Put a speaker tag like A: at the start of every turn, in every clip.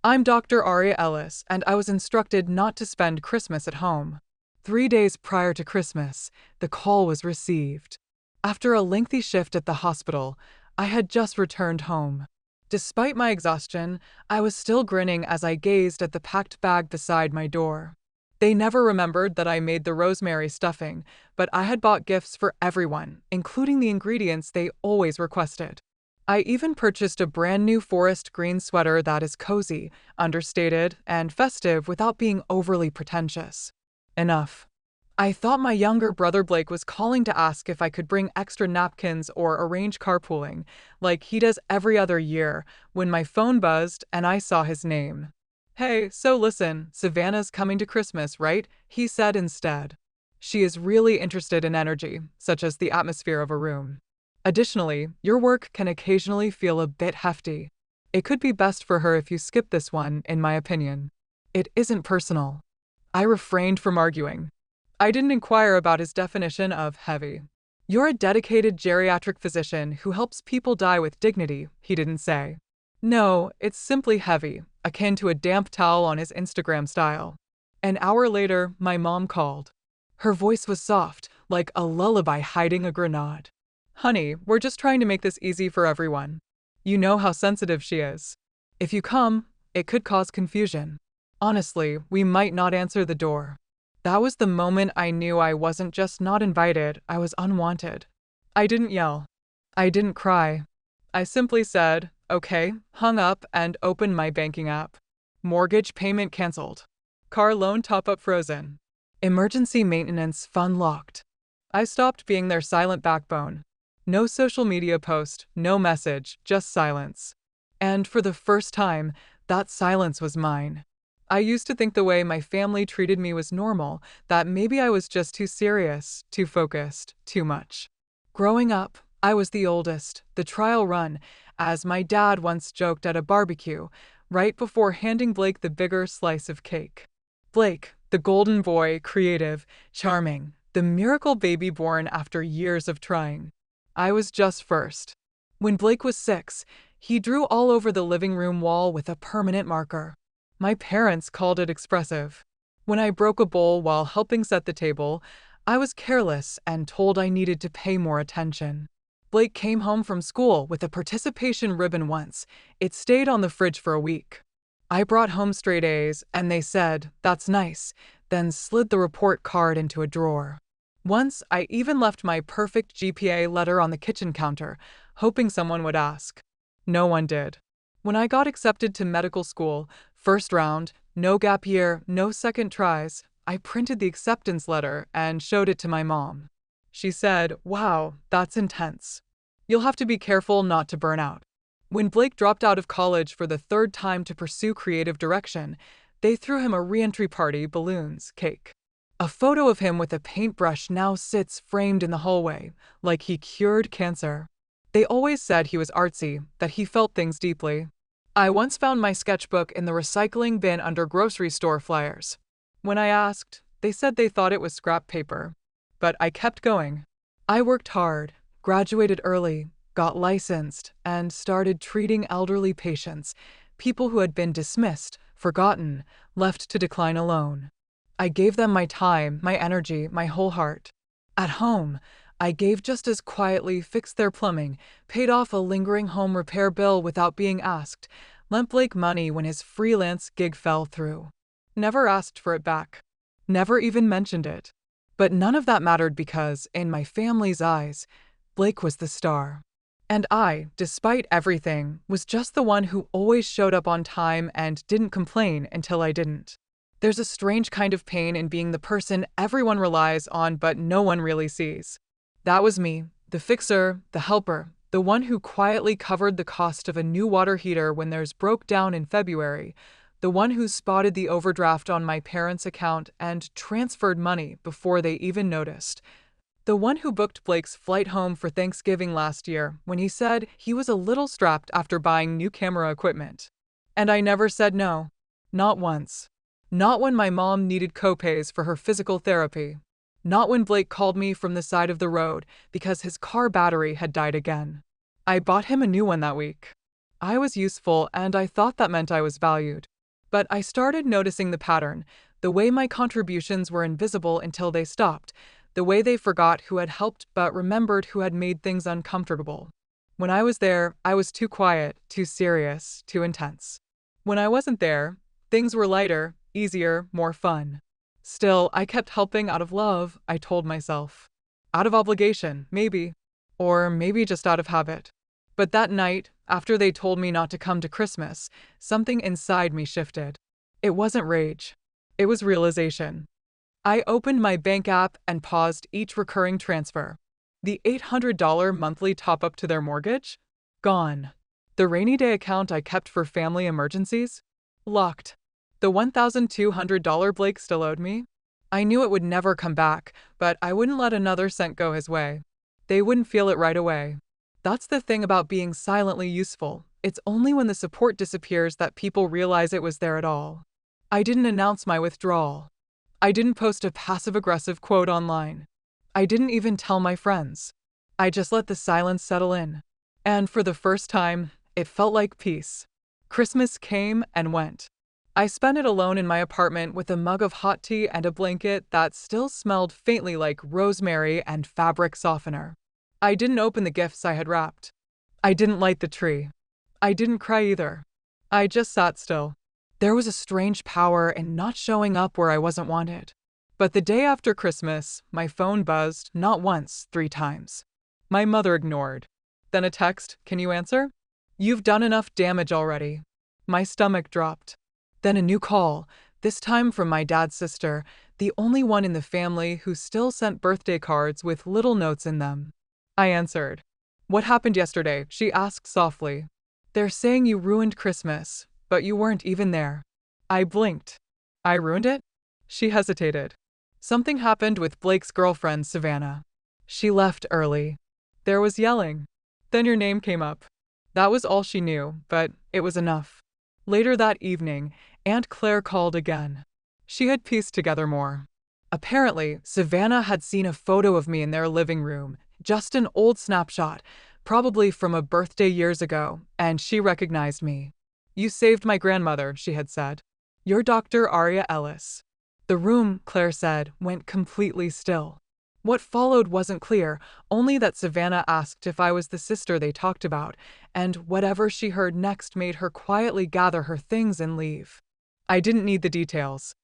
A: I'm Dr. Aria Ellis, and I was instructed not to spend Christmas at home. 3 days prior to Christmas, the call was received. After a lengthy shift at the hospital, I had just returned home. Despite my exhaustion, I was still grinning as I gazed at the packed bag beside my door. They never remembered that I made the rosemary stuffing, but I had bought gifts for everyone, including the ingredients they always requested. I even purchased a brand new forest green sweater that is cozy, understated, and festive without being overly pretentious. Enough. I thought my younger brother Blake was calling to ask if I could bring extra napkins or arrange carpooling, like he does every other year, when my phone buzzed and I saw his name. "Hey, so listen, Savannah's coming to Christmas, right?" he said instead. She is really interested in energy, such as the atmosphere of a room. Additionally, your work can occasionally feel a bit hefty. It could be best for her if you skip this one, in my opinion. It isn't personal. I refrained from arguing. I didn't inquire about his definition of heavy. "You're a dedicated geriatric physician who helps people die with dignity," he didn't say. "No, it's simply heavy, akin to a damp towel on his Instagram style." An hour later, my mom called. Her voice was soft, like a lullaby hiding a grenade. "Honey, we're just trying to make this easy for everyone. You know how sensitive she is. If you come, it could cause confusion. Honestly, we might not answer the door." That was the moment I knew I wasn't just not invited, I was unwanted. I didn't yell. I didn't cry. I simply said, "Okay," hung up, and opened my banking app. Mortgage payment canceled. Car loan top-up frozen. Emergency maintenance fund locked. I stopped being their silent backbone. No social media post, no message, just silence. And for the first time, that silence was mine. I used to think the way my family treated me was normal, that maybe I was just too serious, too focused, too much. Growing up, I was the oldest, the trial run, as my dad once joked at a barbecue, right before handing Blake the bigger slice of cake. Blake, the golden boy, creative, charming, the miracle baby born after years of trying. I was just first. When Blake was 6, he drew all over the living room wall with a permanent marker. My parents called it expressive. When I broke a bowl while helping set the table, I was careless and told I needed to pay more attention. Blake came home from school with a participation ribbon once. It stayed on the fridge for a week. I brought home straight A's, and they said, "That's nice," then slid the report card into a drawer. Once, I even left my perfect GPA letter on the kitchen counter, hoping someone would ask. No one did. When I got accepted to medical school, first round, no gap year, no second tries, I printed the acceptance letter and showed it to my mom. She said, "Wow, that's intense. You'll have to be careful not to burn out." When Blake dropped out of college for the third time to pursue creative direction, they threw him a re-entry party, balloons, cake. A photo of him with a paintbrush now sits framed in the hallway, like he cured cancer. They always said he was artsy, that he felt things deeply. I once found my sketchbook in the recycling bin under grocery store flyers. When I asked, they said they thought it was scrap paper. But I kept going. I worked hard, graduated early, got licensed, and started treating elderly patients, people who had been dismissed, forgotten, left to decline alone. I gave them my time, my energy, my whole heart. At home, I gave just as quietly, fixed their plumbing, paid off a lingering home repair bill without being asked, lent Blake money when his freelance gig fell through. Never asked for it back. Never even mentioned it. But none of that mattered because, in my family's eyes, Blake was the star. And I, despite everything, was just the one who always showed up on time and didn't complain until I didn't. There's a strange kind of pain in being the person everyone relies on but no one really sees. That was me, the fixer, the helper, the one who quietly covered the cost of a new water heater when theirs broke down in February, the one who spotted the overdraft on my parents' account and transferred money before they even noticed. The one who booked Blake's flight home for Thanksgiving last year when he said he was a little strapped after buying new camera equipment. And I never said no. Not once. Not when my mom needed copays for her physical therapy. Not when Blake called me from the side of the road because his car battery had died again. I bought him a new one that week. I was useful and I thought that meant I was valued. But I started noticing the pattern, the way my contributions were invisible until they stopped, the way they forgot who had helped but remembered who had made things uncomfortable. When I was there, I was too quiet, too serious, too intense. When I wasn't there, things were lighter, easier, more fun. Still, I kept helping out of love, I told myself. Out of obligation, maybe. Or maybe just out of habit. But that night, after they told me not to come to Christmas, something inside me shifted. It wasn't rage. It was realization. I opened my bank app and paused each recurring transfer. The $800 monthly top-up to their mortgage? Gone. The rainy day account I kept for family emergencies? Locked. The $1,200 Blake still owed me? I knew it would never come back, but I wouldn't let another cent go his way. They wouldn't feel it right away. That's the thing about being silently useful. It's only when the support disappears that people realize it was there at all. I didn't announce my withdrawal. I didn't post a passive-aggressive quote online. I didn't even tell my friends. I just let the silence settle in. And for the first time, it felt like peace. Christmas came and went. I spent it alone in my apartment with a mug of hot tea and a blanket that still smelled faintly like rosemary and fabric softener. I didn't open the gifts I had wrapped. I didn't light the tree. I didn't cry either. I just sat still. There was a strange power in not showing up where I wasn't wanted. But the day after Christmas, my phone buzzed not once, 3 times. My mother ignored. Then a text, "Can you answer? You've done enough damage already." My stomach dropped. Then a new call, this time from my dad's sister, the only one in the family who still sent birthday cards with little notes in them. I answered. "What happened yesterday?" she asked softly. "They're saying you ruined Christmas, but you weren't even there." I blinked. "I ruined it?" She hesitated. "Something happened with Blake's girlfriend, Savannah. She left early. There was yelling. Then your name came up." That was all she knew, but it was enough. Later that evening, Aunt Claire called again. She had pieced together more. Apparently, Savannah had seen a photo of me in their living room, just an old snapshot, probably from a birthday years ago, and she recognized me. "You saved my grandmother," she had said. "You're Dr. Aria Ellis." The room, Claire said, went completely still. What followed wasn't clear, only that Savannah asked if I was the sister they talked about, and whatever she heard next made her quietly gather her things and leave. I didn't need the details.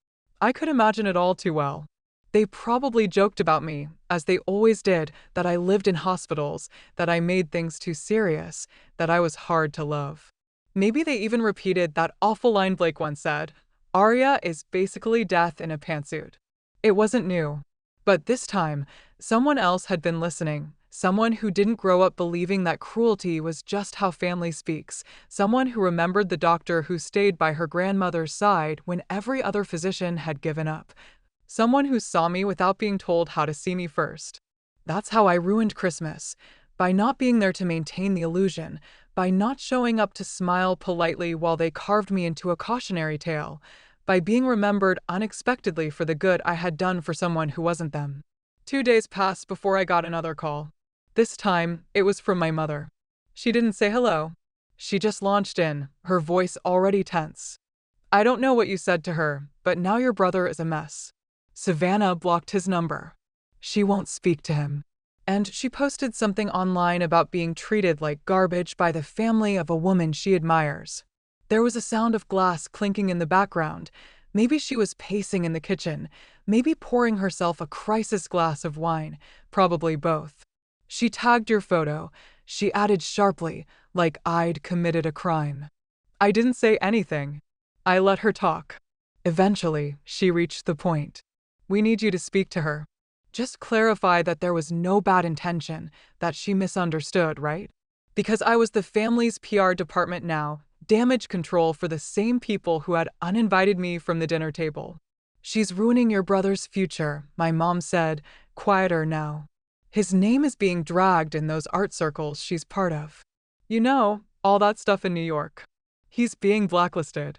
A: I could imagine it all too well. They probably joked about me, as they always did, that I lived in hospitals, that I made things too serious, that I was hard to love. Maybe they even repeated that awful line Blake once said, "Aria is basically death in a pantsuit." It wasn't new. But this time, someone else had been listening, someone who didn't grow up believing that cruelty was just how family speaks, someone who remembered the doctor who stayed by her grandmother's side when every other physician had given up, someone who saw me without being told how to see me first. That's how I ruined Christmas, by not being there to maintain the illusion, by not showing up to smile politely while they carved me into a cautionary tale, by being remembered unexpectedly for the good I had done for someone who wasn't them. 2 days passed before I got another call. This time, it was from my mother. She didn't say hello. She just launched in, her voice already tense. "I don't know what you said to her, but now your brother is a mess. Savannah blocked his number. She won't speak to him. And she posted something online about being treated like garbage by the family of a woman she admires." There was a sound of glass clinking in the background. Maybe she was pacing in the kitchen, maybe pouring herself a crisis glass of wine, probably both. "She tagged your photo," she added sharply, like I'd committed a crime. I didn't say anything. I let her talk. Eventually, she reached the point. "We need you to speak to her. Just clarify that there was no bad intention, that she misunderstood, right? Because I was the family's PR department now, damage control for the same people who had uninvited me from the dinner table. She's ruining your brother's future," my mom said, quieter now. "His name is being dragged in those art circles she's part of. You know, all that stuff in New York. He's being blacklisted."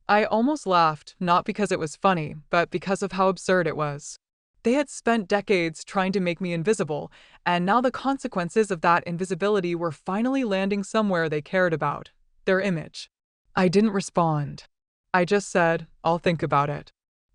A: I almost laughed, not because it was funny, but because of how absurd it was. They had spent decades trying to make me invisible, and now the consequences of that invisibility were finally landing somewhere they cared about. Their image. I didn't respond. I just said, I'll think about it.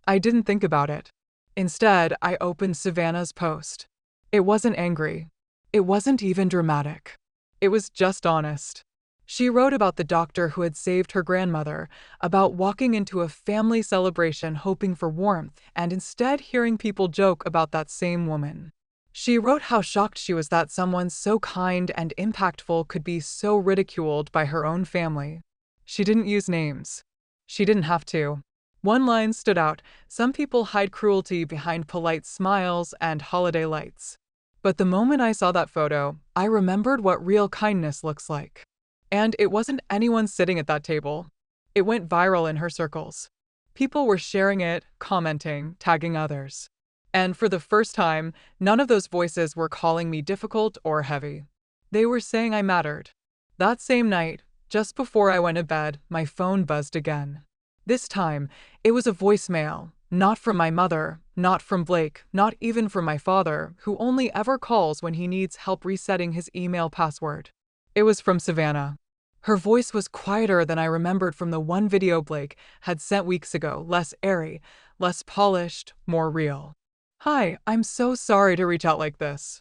A: I didn't think about it. Instead, I opened Savannah's post. It wasn't angry. It wasn't even dramatic. It was just honest. She wrote about the doctor who had saved her grandmother, about walking into a family celebration hoping for warmth and instead hearing people joke about that same woman. She wrote how shocked she was that someone so kind and impactful could be so ridiculed by her own family. She didn't use names. She didn't have to. One line stood out: some people hide cruelty behind polite smiles and holiday lights. But the moment I saw that photo, I remembered what real kindness looks like. And it wasn't anyone sitting at that table. It went viral in her circles. People were sharing it, commenting, tagging others. And for the first time, none of those voices were calling me difficult or heavy. They were saying I mattered. That same night, just before I went to bed, my phone buzzed again. This time, it was a voicemail, not from my mother, not from Blake, not even from my father, who only ever calls when he needs help resetting his email password. It was from Savannah. Her voice was quieter than I remembered from the one video Blake had sent weeks ago, less airy, less polished, more real. Hi, I'm so sorry to reach out like this.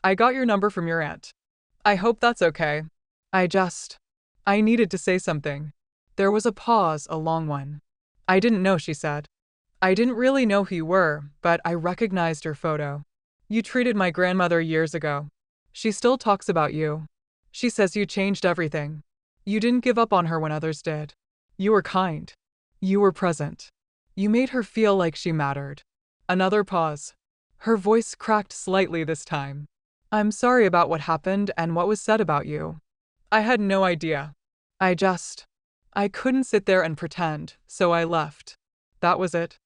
A: I got your number from your aunt. I hope that's okay. I needed to say something. There was a pause, a long one. I didn't know, she said. I didn't really know who you were, but I recognized your photo. You treated my grandmother years ago. She still talks about you. She says you changed everything. You didn't give up on her when others did. You were kind. You were present. You made her feel like she mattered. Another pause. Her voice cracked slightly this time. I'm sorry about what happened and what was said about you. I had no idea. I couldn't sit there and pretend, so I left. That was it.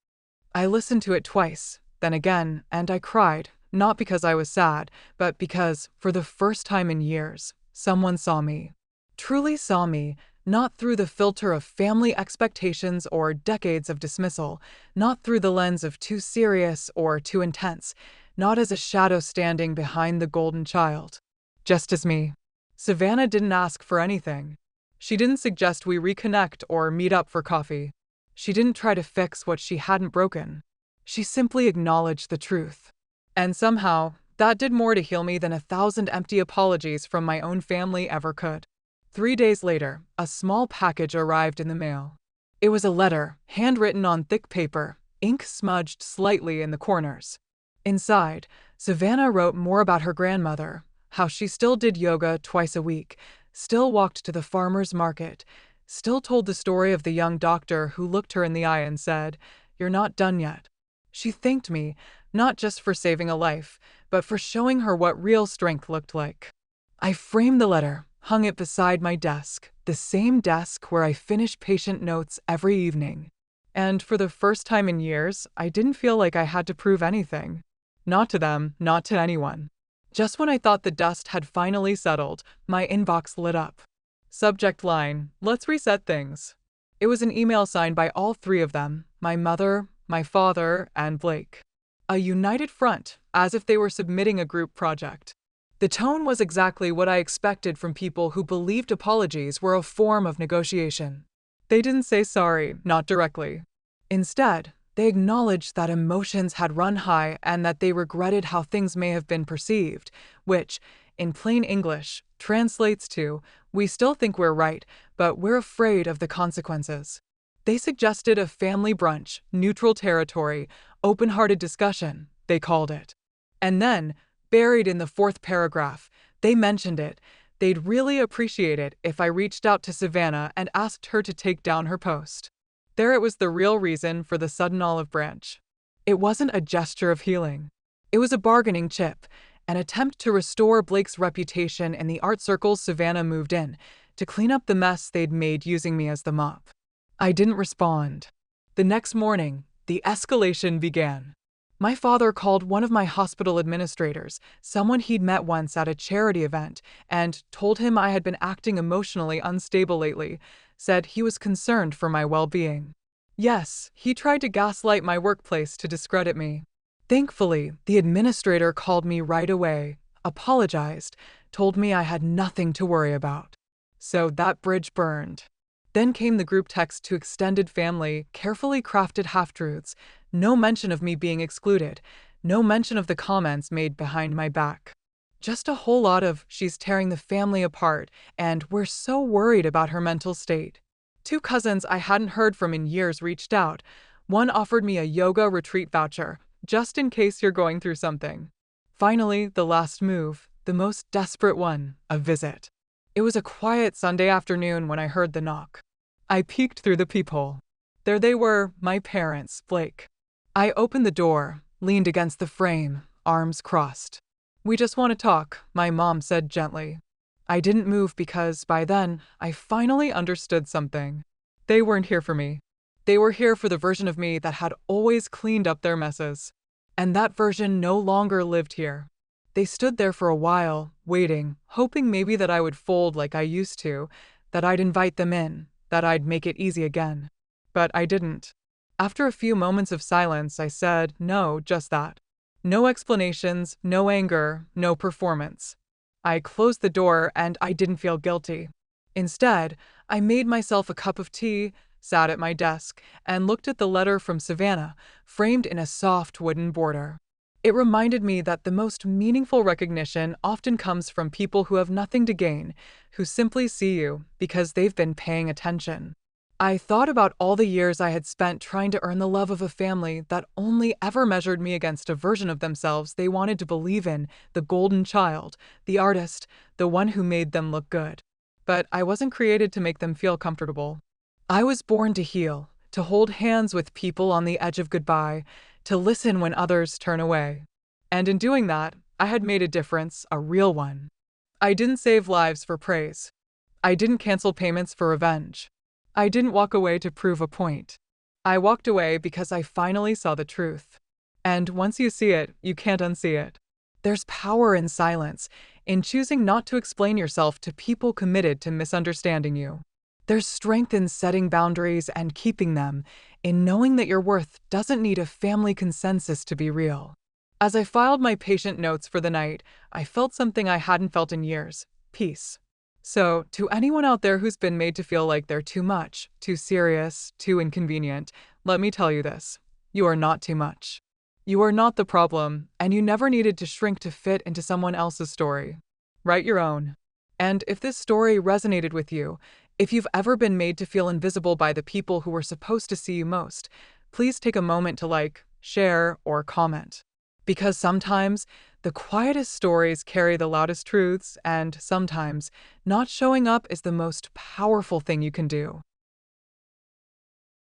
A: I listened to it twice, then again, and I cried, not because I was sad, but because, for the first time in years, someone saw me. Truly saw me, not through the filter of family expectations or decades of dismissal, not through the lens of too serious or too intense, not as a shadow standing behind the golden child. Just as me. Savannah didn't ask for anything. She didn't suggest we reconnect or meet up for coffee. She didn't try to fix what she hadn't broken. She simply acknowledged the truth. And somehow, that did more to heal me than 1,000 empty apologies from my own family ever could. 3 days later, a small package arrived in the mail. It was a letter, handwritten on thick paper, ink smudged slightly in the corners. Inside, Savannah wrote more about her grandmother, how she still did yoga twice a week, still walked to the farmer's market, still told the story of the young doctor who looked her in the eye and said, "You're not done yet." She thanked me, not just for saving a life, but for showing her what real strength looked like. I framed the letter, hung it beside my desk, the same desk where I finish patient notes every evening. And for the first time in years, I didn't feel like I had to prove anything. Not to them, not to anyone. Just when I thought the dust had finally settled, my inbox lit up. Subject line, "Let's reset things." It was an email signed by all three of them, my mother, my father, and Blake. A united front, as if they were submitting a group project. The tone was exactly what I expected from people who believed apologies were a form of negotiation. They didn't say sorry, not directly. Instead, they acknowledged that emotions had run high and that they regretted how things may have been perceived, which, in plain English, translates to, we still think we're right, but we're afraid of the consequences. They suggested a family brunch, neutral territory, open-hearted discussion, they called it. And then, buried in the fourth paragraph, they mentioned it. They'd really appreciate it if I reached out to Savannah and asked her to take down her post. There it was, the real reason for the sudden olive branch. It wasn't a gesture of healing. It was a bargaining chip, an attempt to restore Blake's reputation in the art circles Savannah moved in, to clean up the mess they'd made using me as the mop. I didn't respond. The next morning, the escalation began. My father called one of my hospital administrators, someone he'd met once at a charity event, and told him I had been acting emotionally unstable lately, said he was concerned for my well-being. Yes, he tried to gaslight my workplace to discredit me. Thankfully, the administrator called me right away, apologized, told me I had nothing to worry about. So that bridge burned. Then came the group text to extended family, carefully crafted half-truths, no mention of me being excluded, no mention of the comments made behind my back. Just a whole lot of "she's tearing the family apart" and "we're so worried about her mental state." Two cousins I hadn't heard from in years reached out. One offered me a yoga retreat voucher, just in case you're going through something. Finally, the last move, the most desperate one, a visit. It was a quiet Sunday afternoon when I heard the knock. I peeked through the peephole. There they were, my parents, Blake. I opened the door, leaned against the frame, arms crossed. "We just want to talk," my mom said gently. I didn't move because, by then, I finally understood something. They weren't here for me. They were here for the version of me that had always cleaned up their messes. And that version no longer lived here. They stood there for a while, waiting, hoping maybe that I would fold like I used to, that I'd invite them in, that I'd make it easy again. But I didn't. After a few moments of silence, I said, no, just that. No explanations, no anger, no performance. I closed the door and I didn't feel guilty. Instead, I made myself a cup of tea, sat at my desk, and looked at the letter from Savannah, framed in a soft wooden border. It reminded me that the most meaningful recognition often comes from people who have nothing to gain, who simply see you because they've been paying attention. I thought about all the years I had spent trying to earn the love of a family that only ever measured me against a version of themselves they wanted to believe in, the golden child, the artist, the one who made them look good. But I wasn't created to make them feel comfortable. I was born to heal, to hold hands with people on the edge of goodbye, to listen when others turn away. And in doing that, I had made a difference, a real one. I didn't save lives for praise. I didn't cancel payments for revenge. I didn't walk away to prove a point. I walked away because I finally saw the truth. And once you see it, you can't unsee it. There's power in silence, in choosing not to explain yourself to people committed to misunderstanding you. There's strength in setting boundaries and keeping them, in knowing that your worth doesn't need a family consensus to be real. As I filed my patient notes for the night, I felt something I hadn't felt in years: peace. So, to anyone out there who's been made to feel like they're too much, too serious, too inconvenient, let me tell you this: you are not too much. You are not the problem, and you never needed to shrink to fit into someone else's story. Write your own. And if this story resonated with you, if you've ever been made to feel invisible by the people who were supposed to see you most, please take a moment to like, share, or comment. Because sometimes, the quietest stories carry the loudest truths, and sometimes, not showing up is the most powerful thing you can do.